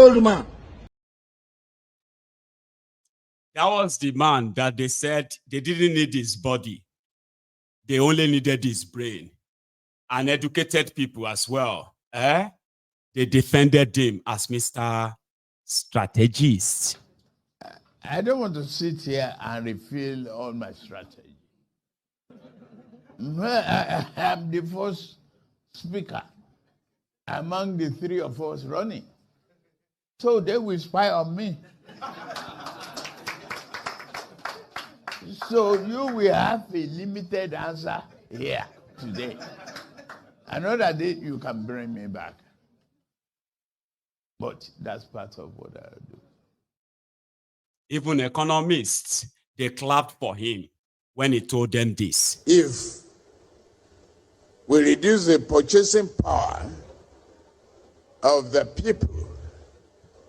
Old man. That was the man that they said they didn't need his body. They only needed his brain. And educated people as well. They defended him as Mr. Strategist. I don't want to sit here and reveal all my strategy. I am the first speaker among the three of us running. So they will spy on me. So you will have a limited answer here today. Another day you can bring me back. But that's part of what I do. Even economists, they clapped for him when he told them this. If we reduce the purchasing power of the people,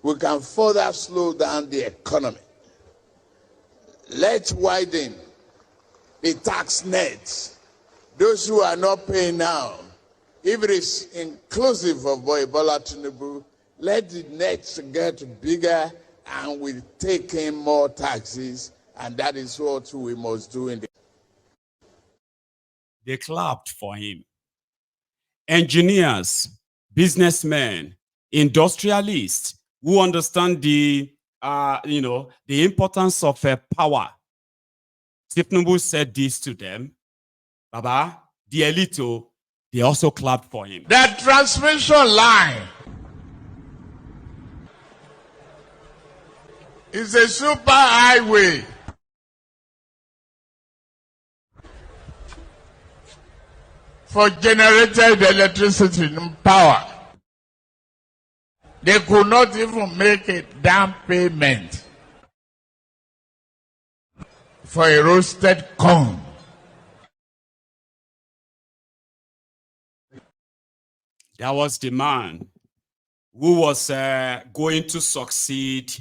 we can further slow down the economy. Let's widen the tax net. Those who are not paying now, if it is inclusive of Bola Tinubu, let the net get bigger and we take in more taxes, and that is what we must do. They clapped for him. Engineers, businessmen, industrialists who understand the importance of power. Tinubu said this to them. Baba, the elite, they also clapped for him. That transmission line is a super highway. For generated electricity and power. They could not even make a down payment for a roasted corn. That was the man who was going to succeed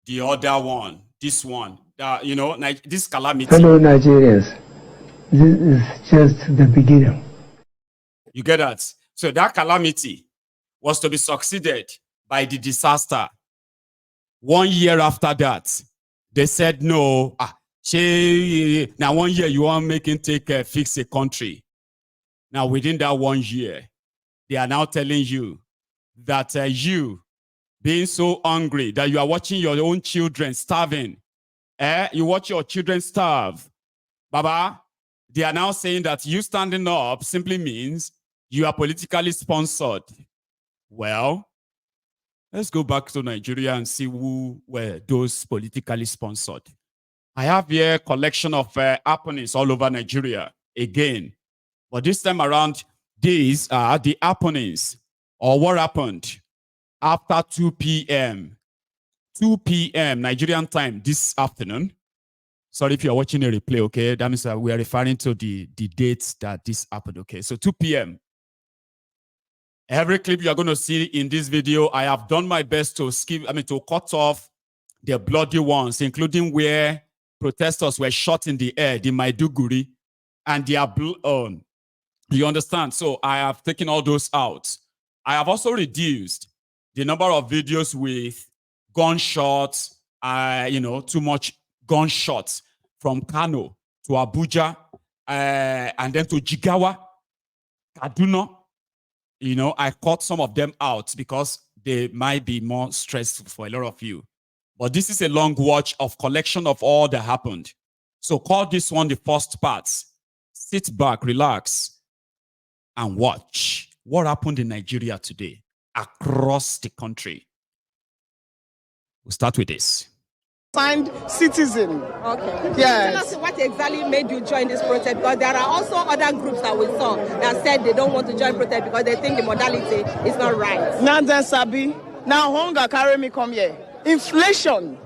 the other one, this one, this calamity. Hello, Nigerians. This is just the beginning. You get that? So that calamity was to be succeeded by the disaster. 1 year after that, they said, no, now 1 year you want make him fix a country. Now within that 1 year, they are now telling you that you being so hungry that you are watching your own children starving. You watch your children starve. Baba, they are now saying that you standing up simply means you are politically sponsored. Well, let's go back to Nigeria and see who were those politically sponsored. I have here a collection of happenings all over Nigeria again. But this time around, these are the happenings or what happened after 2 p.m. 2 p.m. Nigerian time this afternoon. Sorry if you're watching a replay, okay? That means we are referring to the dates that this happened, okay? So 2 p.m. Every clip you're going to see in this video, I have done my best to to cut off the bloody ones, including where protesters were shot in the air, the Maiduguri, and they are you understand? So I have taken all those out. I have also reduced the number of videos with gunshots, too much gunshots from Kano to Abuja, and then to Jigawa, Kaduna. I cut some of them out because they might be more stressful for a lot of you. But this is a long watch of collection of all that happened. So call this one the first part. Sit back, relax, and watch what happened in Nigeria today across the country. We'll start with this. Signed citizen. Okay. Yes. Tell us what exactly made you join this protest, because there are also other groups that we saw that said they don't want to join protest because they think the modality is not right. Now then, Sabi. Now hunger carry me come here. Inflation.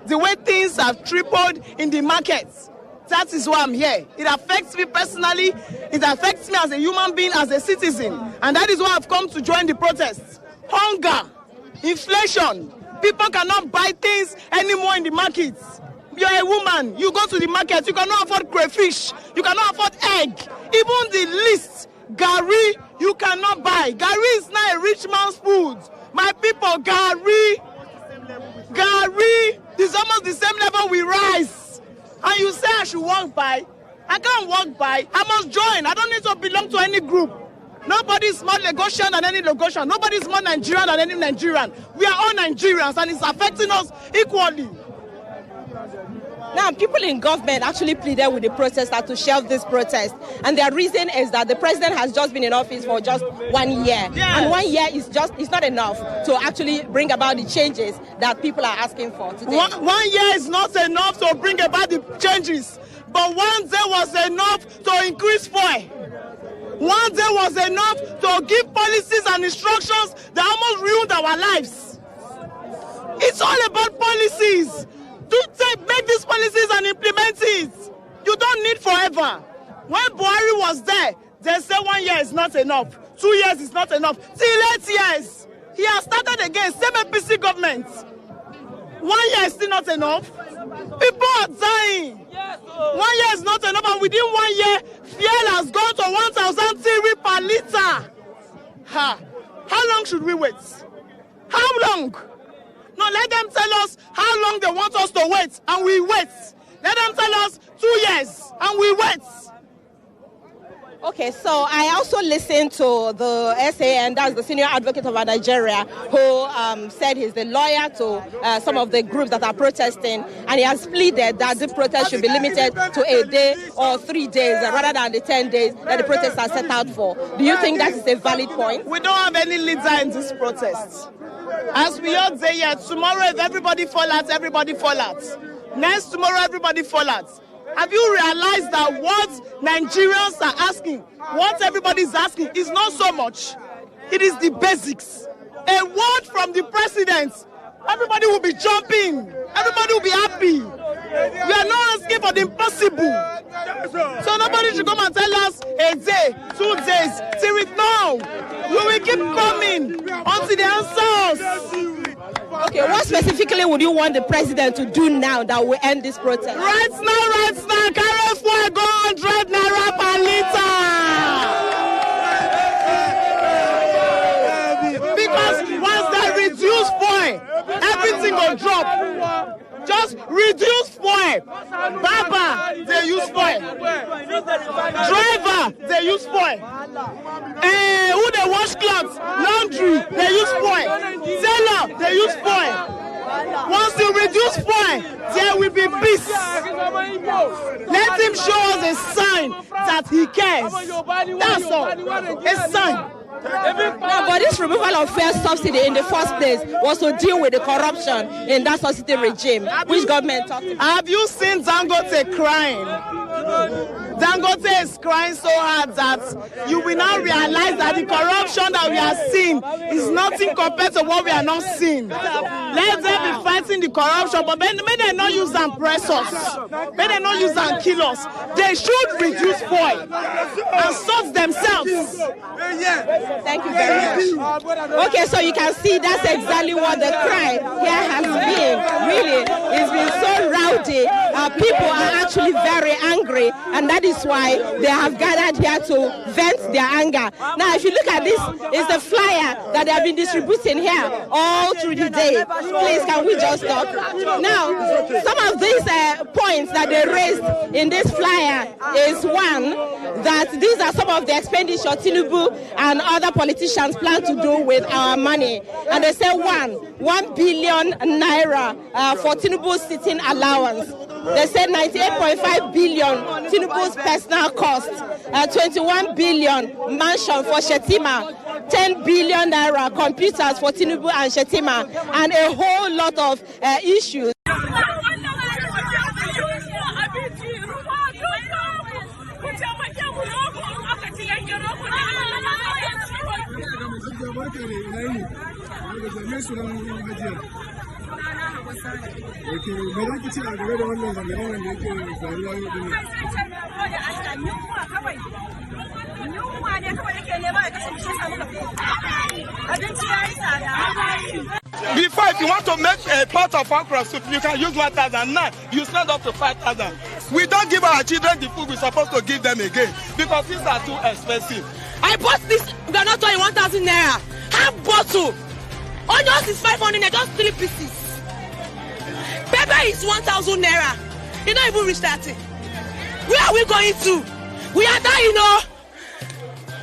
The way things have tripled in the markets. That is why I'm here. It affects me personally. It affects me as a human being, as a citizen. And that is why I've come to join the protest. Hunger. Inflation. People cannot buy things anymore in the markets. You're a woman, you go to the market, you cannot afford crayfish, you cannot afford egg. Even the least, Gary, you cannot buy. Gary is not a rich man's food. My people, Gary, it's almost the same level we rise. And you say I should walk by. I can't walk by. I must join. I don't need to belong to any group. Nobody is more Lagosian than any Lagosian. Nobody is more Nigerian than any Nigerian. We are all Nigerians, and it's affecting us equally. Now, people in government actually pleaded with the protesters to shelve this protest. And their reason is that the president has just been in office for just 1 year. Yes. And 1 year is not enough to actually bring about the changes that people are asking for today. 1 year is not enough to bring about the changes. But 1 day was enough to increase fuel. 1 day was enough to give policies and instructions that almost ruined our lives. It's all about policies. Make these policies and implement it. You don't need forever. When Buhari was there, they said 1 year is not enough. 2 years is not enough. Till 8 years. He has started again, same APC government. 1 year is still not enough. People are dying. 1 year is not enough, and within 1 year, fuel has gone to 1,003 per liter. How long should we wait? How long? No, let them tell us how long they want us to wait, and we wait. Let them tell us 2 years, and we wait. Okay, so I also listened to the SAN, that's the Senior Advocate of Nigeria, who said he's the lawyer to some of the groups that are protesting, and he has pleaded that the protest should be limited to a day or 3 days rather than the 10 days that the protests are set out for. Do you think that is a valid point? We don't have any leader in this protest. As we all say here, tomorrow if everybody fall out, everybody fall out. Next tomorrow, everybody fall out. Have you realized that what Nigerians are asking, what everybody is asking, is not so much? It is the basics. A word from the president, everybody will be jumping. Everybody will be happy. We are not asking for the impossible. So nobody should come and tell us a day, 2 days, till it now. We will keep coming until the answers. Okay, what specifically would you want the president to do now that will end this protest? Right now, carry fuel, go 100 naira per liter. Because once they reduce fuel, everything will drop. Just reduce fuel. Baba, they use fuel. Driver, they use fuel. Who they wash clothes, laundry, they use fuel. Seller, they use fuel. Once you reduce fuel, there will be peace. Let him show us a sign that he cares. That's all. A sign. Now, but this removal of fuel subsidy in the first place was to deal with the corruption in that subsidy regime, which government talked about. Have you seen Dangote crying? Dangote is crying so hard that you will now realize that the corruption that we are seeing is nothing compared to what we are not seeing. Let them be fighting the corruption, but may they not use and press us. May they not use and kill us. They should reduce fuel and sort themselves. Thank you very much. Okay, so you can see that's exactly what the cry here has been. Really, it's been so rowdy. People are actually very angry, and that is why they have gathered here to vent their anger. Now, if you look at this, it's the flyer that they have been distributing here all through the day. Please, can we just talk? Now, some of these points that they raised in this flyer is one, that these are some of the expenditure Tinubu and other politicians plan to do with our money. And they say 1 billion naira for Tinubu's sitting allowance. They said 98.5 billion Tinubu's personal cost, 21 billion mansion for Shetima, 10 billion naira computers for Tinubu and Shetima, and a whole lot of issues. Before, if you want to make a pot of okra soup, you can use 1,000. Now you spend up to 5,000. We don't give our children the food we're supposed to give them again because these are too expensive. I bought this granite oil in 1,000 naira. Half bottle. Onions is 500 naira, just 3 pieces. Pepper is 1,000 naira. You don't even reach 30. Where are we going to? We are dying,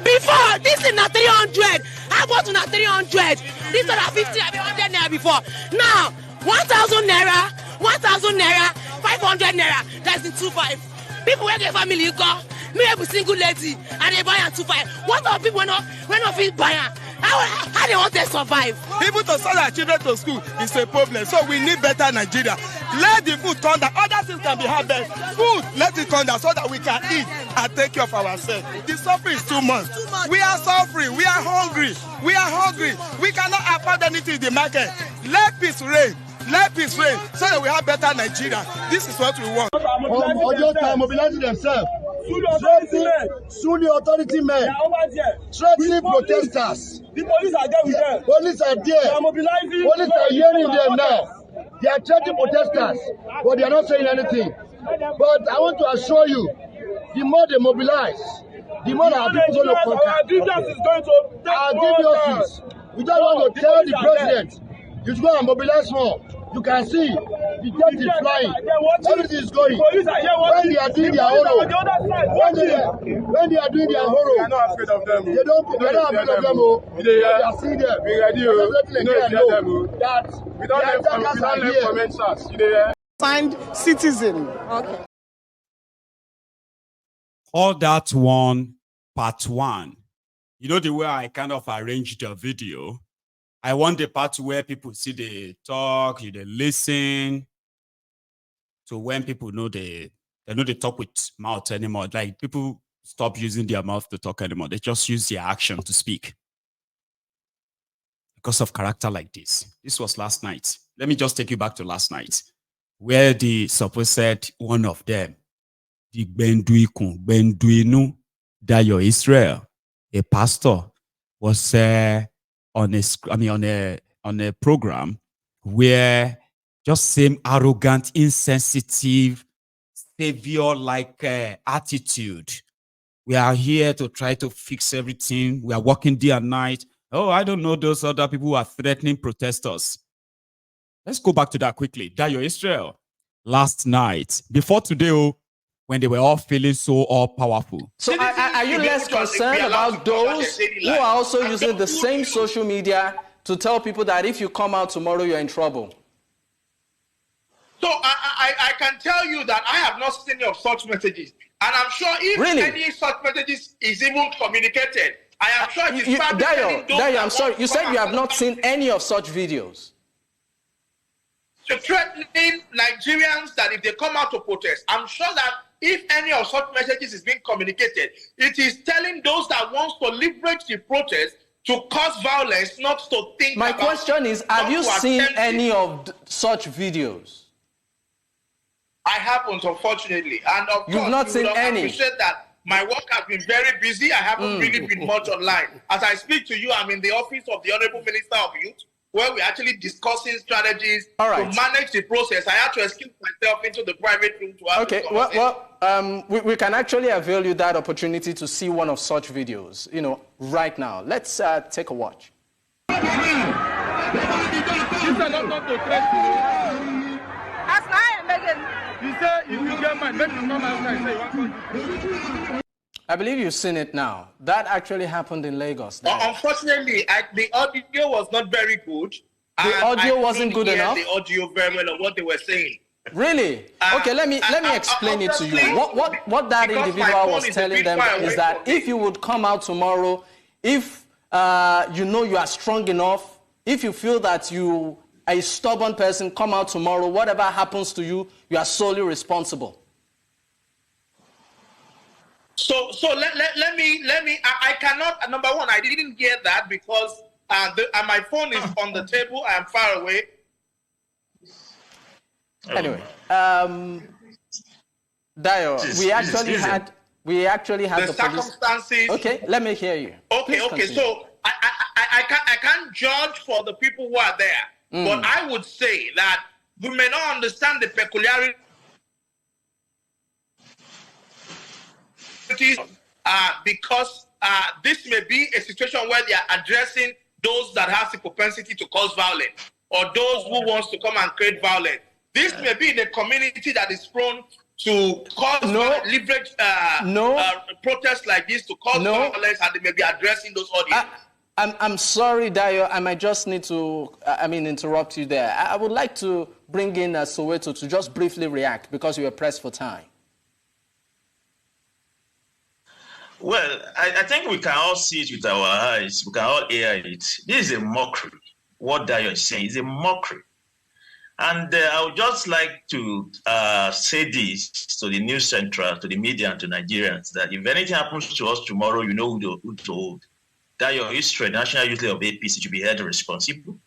Before, this is not 300. I bought to not 300. This is not 50, I 100 naira before. Now, 1,000 naira, 1,000 naira, 500 naira. That's the 2.5. People where their family you go. Me have a single lady and they buy a 2.5. What are people when not feel buyer? How they want to survive? Even to send our children to school is a problem. So we need better Nigeria. Let the food turn down. Other things can be harvested. Food, let it turn down so that we can eat and take care of ourselves. The suffering is too much. We are suffering. We are hungry. We are hungry. We cannot afford anything in the market. Let peace reign. Let peace reign so that we have better Nigeria. This is what we want. Audio time mobilizing themselves. Sue the authority men. Threatening protesters. The police are there with them. Police are there. They are mobilizing. Police are hearing them now. They are threatening protesters, but they are not saying anything. But I want to assure you, the more they mobilize, the more our people going to conquer. Our grievances is going to take our grievances. We don't want to tell the president, you should go and mobilize more. You can see the jet is flying. Everything is going. When they are doing their horror, when they are doing their horror, we are not afraid of them. They don't afraid of them. They are seeing them. We ready. We don't let comments. Signed citizen. Okay. All that one, part one. You know the way I kind of arranged the video? I want the part where people see they talk, they listen. So when people know they talk with mouth anymore. Like people stop using their mouth to talk anymore. They just use their action to speak. Because of character like this. This was last night. Let me just take you back to last night. Where the supposed one of them, the Benduinu Dayo Israel, a pastor, was on a program where just same arrogant, insensitive, savior-like attitude. We are here to try to fix everything. We are working day and night. Oh, I don't know those other people who are threatening protesters. Let's go back to that quickly. Dayo Israel, last night, before today, when they were all feeling so all-powerful. So are you less concerned about those who are also using the same social media to tell people that if you come out tomorrow, you're in trouble? So I can tell you that I have not seen any of such messages. And I'm sure if any such messages is even communicated, I am sure it is probably Dayo, I'm sorry. You said you have not seen any of such videos. So threatening Nigerians that if they come out to protest, I'm sure that if any of such messages is being communicated, it is telling those that wants to liberate the protest to cause violence, not to think. My question is, have you seen any of such videos? I haven't, unfortunately. And of You've course, not seen any. I appreciate that. My work has been very busy. I haven't really been much online. As I speak to you, I'm in the office of the Honorable Minister of Youth, where we're actually discussing strategies to manage the process. I had to excuse myself into the private room to have this conversation. We can actually avail you that opportunity to see one of such videos, right now. Let's take a watch. I believe you've seen it now. That actually happened in Lagos. Unfortunately, the audio was not very good. The audio wasn't good enough? The audio very well of what they were saying. Really? Okay, let me explain it to you. What that individual was telling them is that if you would come out tomorrow, if you know you are strong enough, if you feel that you are a stubborn person, come out tomorrow, whatever happens to you, you are solely responsible. So let me, I cannot, number one, I didn't hear that because my phone is on the table, I am far away. Anyway, Dayo, we actually had the circumstances. Okay, let me hear you. Okay, so I can't judge for the people who are there, but I would say that we may not understand the peculiarity because this may be a situation where they are addressing those that have the propensity to cause violence or those who wants to come and create violence. This may be in a community that is prone to cause leverage protests like this to cause violence, and they may be addressing those audiences. I'm sorry, Dayo. I might just need to, interrupt you there. I would like to bring in Soweto to just briefly react because you were pressed for time. Well, I think we can all see it with our eyes. We can all hear it. This is a mockery. What Dayo is saying is a mockery. And I would just like to say this to the News Central, to the media, and to Nigerians, that if anything happens to us tomorrow, you know who to hold. Dayo History, National Youth Leader of APC, should be held responsible.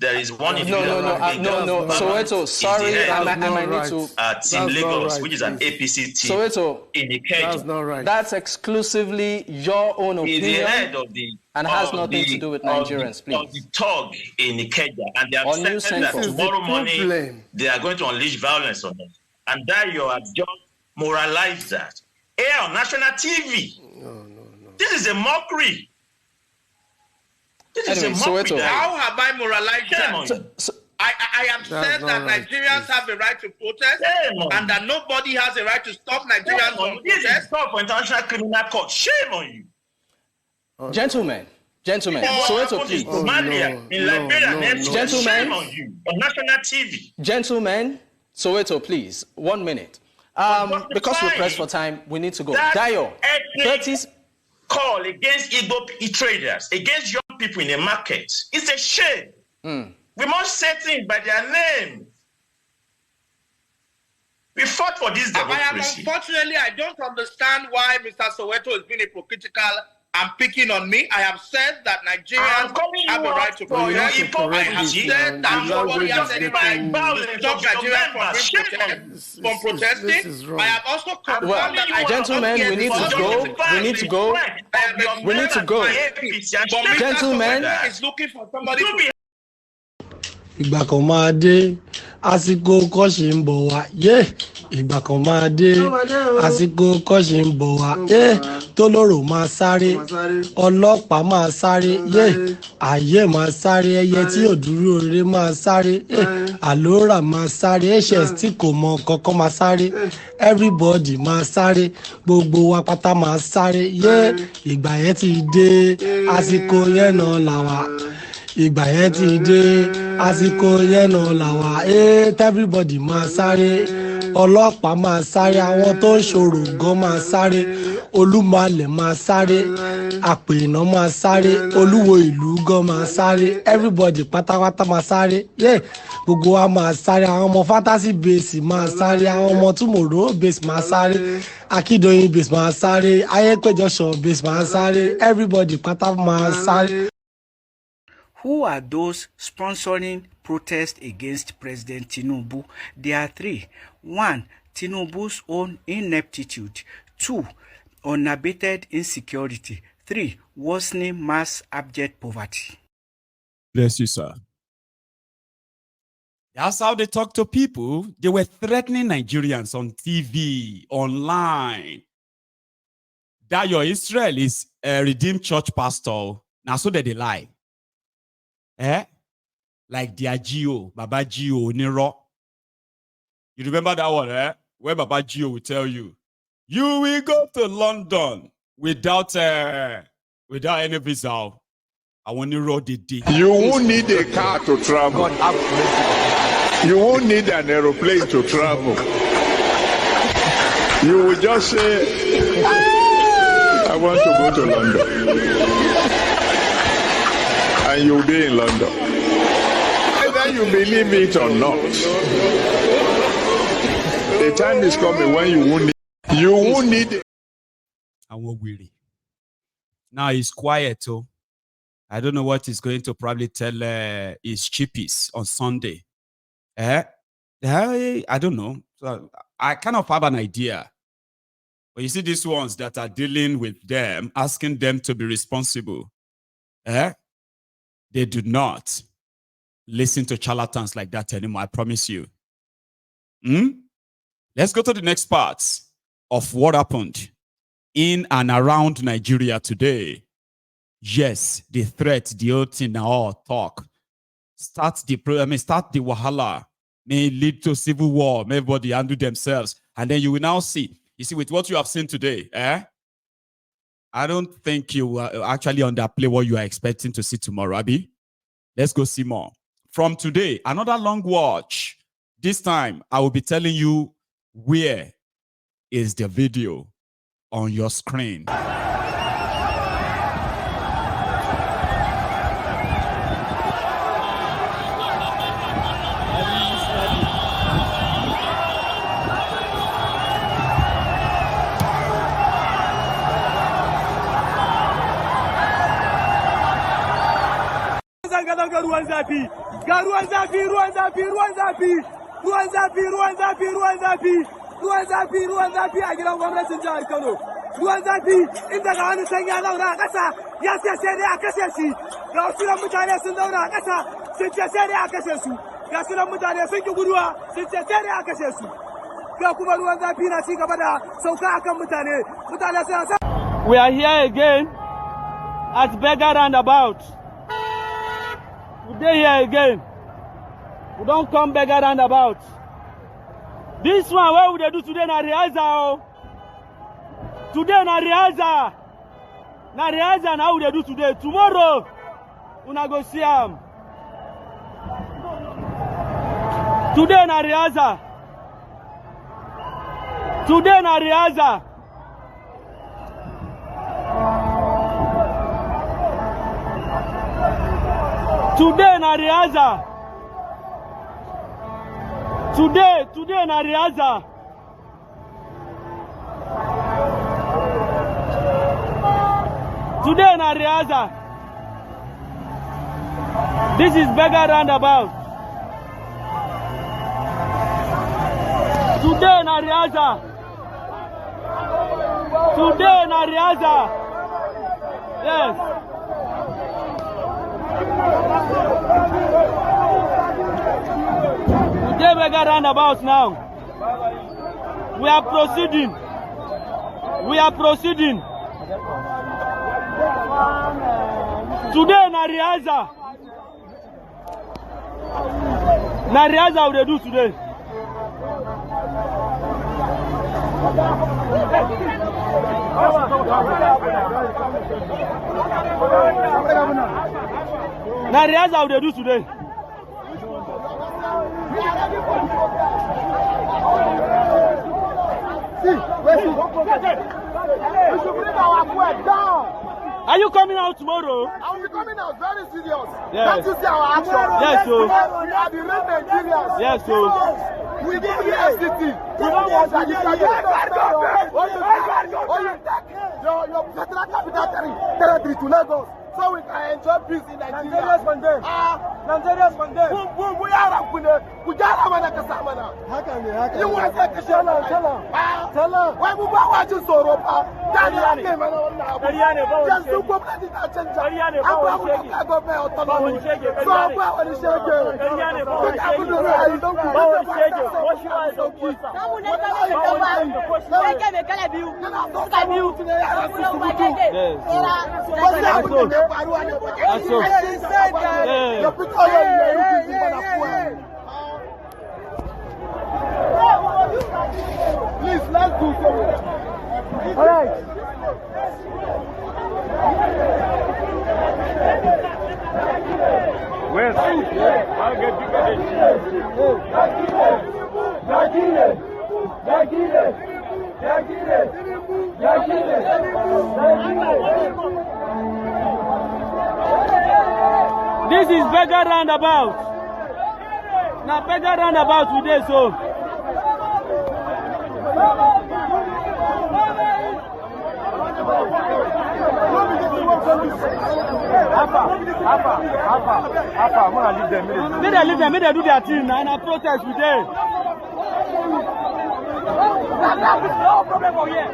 There is one individual. No. Soweto, sorry, I might need to. Team Lagos, which is an APC team. Soweto, in Ikeja. That's not right. That's exclusively your own opinion. He's the head of the. And has nothing to do with Nigerians, please. Of the thug in Ikeja, and they have said that tomorrow morning they are going to unleash violence on us. And Dayo has just moralized that. Here on national TV. No. This is a mockery. This is a mockery. How have I moralized that? I have said that Nigerians have a right to protest and that nobody has a right to stop Nigerians from protest. This is stop for International Criminal Court. Shame on you. Gentlemen, Soweto, please. In Liberia, gentlemen, shame on you on national TV. Gentlemen, Soweto, please, 1 minute. Because we're pressed for time, we need to go. Dayo, 30 call against Igbo traders, against young people in the market. It's a shame. We must say things by their name. We fought for this democracy. Unfortunately, I don't understand why Mr. Soweto is being hypocritical and picking on me. I have said that Nigerians have a right to protest. I have said that nobody has any right to stop Nigerians from protesting. I have also confirmed that I gentlemen, we need to go. We need to go. We need to go. Gentlemen, is looking for somebody. Ìgbà kan máa dé àsìkò kọ́ṣe ń bọ̀ wá ìgbà kan máa dé àsìkò kọ́ṣe ń bọ̀ wá tólórò máa sáré ọlọ́pàá máa sáré ayé máa sáré ẹyẹ tí ò dúró rere máa sáré àlórà máa sáré hs tí kò mọ kankan máa sáré everybody máa sáré gbogbo wa pátá máa sáré ìgbà yẹn ti dé àsìkò yẹn náà làwà. Ìgbà yẹn ti dé àsìkò yẹn náà làwà everybody máa sáré ọlọ́pàá máa sáré àwọn tó ń ṣòro gan máa sáré olúmọlẹ̀ máa sáré àpènà máa sáré olúwo ìlú gan máa sáré everybody pátápátá máa sáré gbogbo wa máa sáré àwọn ọmọ fantasy base máa sáré àwọn ọmọ túmọ̀rọ̀ base máa sáré akíndóyin base máa sáré ayépéjọsọ base máa sáré everybody pátá máa sáré. Who are those sponsoring protests against President Tinubu? There are three. 1. Tinubu's own ineptitude. 2. Unabated insecurity. 3. Worsening mass abject poverty. Bless you, sir. That's how they talk to people. They were threatening Nigerians on TV, online. That your Israel is a redeemed church pastor. Now, so that they lie. Like their Gio, Baba Gio, Nero. You remember that one, where Baba Gio will tell you, you will go to London without any visa. I want to roll the day. You won't need a car to travel. You won't need an aeroplane to travel. You will just say, I want to go to London. And you'll be in London. Whether you believe it or not, the time is coming when you won't need it. And we're weary. Now he's quiet, too. I don't know what he's going to probably tell his chippies on Sunday. I don't know. So I kind of have an idea. But you see these ones that are dealing with them, asking them to be responsible. They do not listen to charlatans like that anymore, I promise you. Let's go to the next part of what happened in and around Nigeria today. Yes, the threat, the whole thing, now all talk. Start the wahala. May lead to civil war. May everybody handle themselves. And then you will now see. You see, with what you have seen today, I don't think you actually underplay what you are expecting to see tomorrow, Abi. Let's go see more. From today, another long watch. This time, I will be telling you where is the video on your screen. Ruwan zafi, ga ruwan zafi, ruwan zafi, ruwan zafi, ruwan zafi, ruwan zafi, ruwan zafi, ruwan zafi, ruwan zafi a gidan gwamnatin jihar Kano. Ruwan zafi inda ga wani san ya zauna a ƙasa ya ce sai dai a kashe shi. Ga wasu nan mutane sun zauna a ƙasa sun ce sai dai a kashe su. Ga su nan mutane sun ki guduwa sun ce sai dai a kashe su. Ga kuma ruwan zafi na ci gaba da sauka akan mutane. Mutane suna sa. We are here again at Beggar Roundabout. Today here again. We don't come Beggar Roundabout. This one, what would they do today na rehearsal? Today na rehearsal. Na rehearsal na how they do today. Tomorrow, una go see am. Today na rehearsal. Today na rehearsal. Today na rehearsal. Today na rehearsal. Today na rehearsal. This is Beggar Roundabout. Today na rehearsal. Today na rehearsal. Yes. Today Beggar Roundabout now. We are proceeding. We are proceeding. Today na rehearsal. Na rehearsal we dey do today. Na rehearsal we dey do today. See, we should bring our fuel down. Are you coming out tomorrow? I will be coming out very serious. Yes. Can't you see our action? Yes, so. We are the real Nigerians. Yes, so. We give you FCT. We don't want that. You can your federal capital territory to Lagos, so we can enjoy peace in Nigeria. Nigerians condemn. Nigerians condemn. We are up with it. We got a man at Kasamana. You want to take a shell? Tell her. Why we want to so ropa? Daniel, yes, you go back to that change. I'm going to go back autonomy. So I'm going to shake it. You don't please, let's do something. All right. Where's I'll get This is Beggar Roundabout. Now Beggar Roundabout today, so. May they leave them, may they do their thing now, and I protest with them. No problem for here.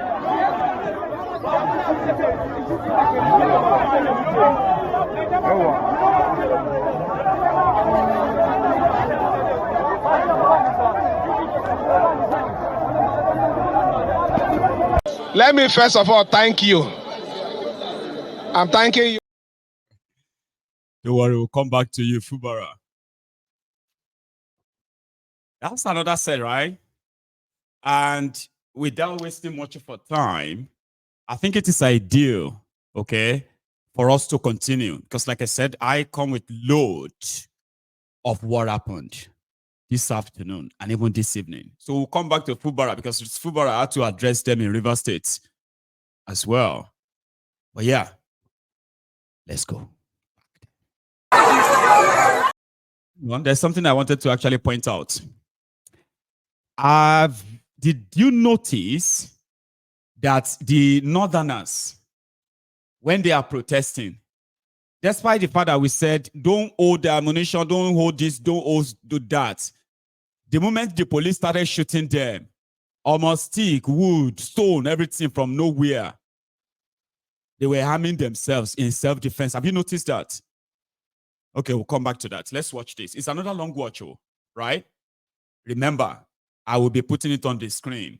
Let me first of all thank you. I'm thanking you. Don't worry, we'll come back to you, Fubara. That's another set, right? And without wasting much of our time, I think it is ideal, okay, for us to continue. Because like I said, I come with loads of what happened this afternoon and even this evening. So we'll come back to Fubara because Fubara had to address them in River State as well. But yeah, let's go. Well, there's something I wanted to actually point out. Did you notice that the Northerners, when they are protesting, despite the fact that we said, don't hold the ammunition, don't hold this, do that, the moment the police started shooting them, almost stick, wood, stone, everything from nowhere, they were harming themselves in self-defense. Have you noticed that? Okay, we'll come back to that. Let's watch this. It's another long watch, right? Remember, I will be putting it on the screen.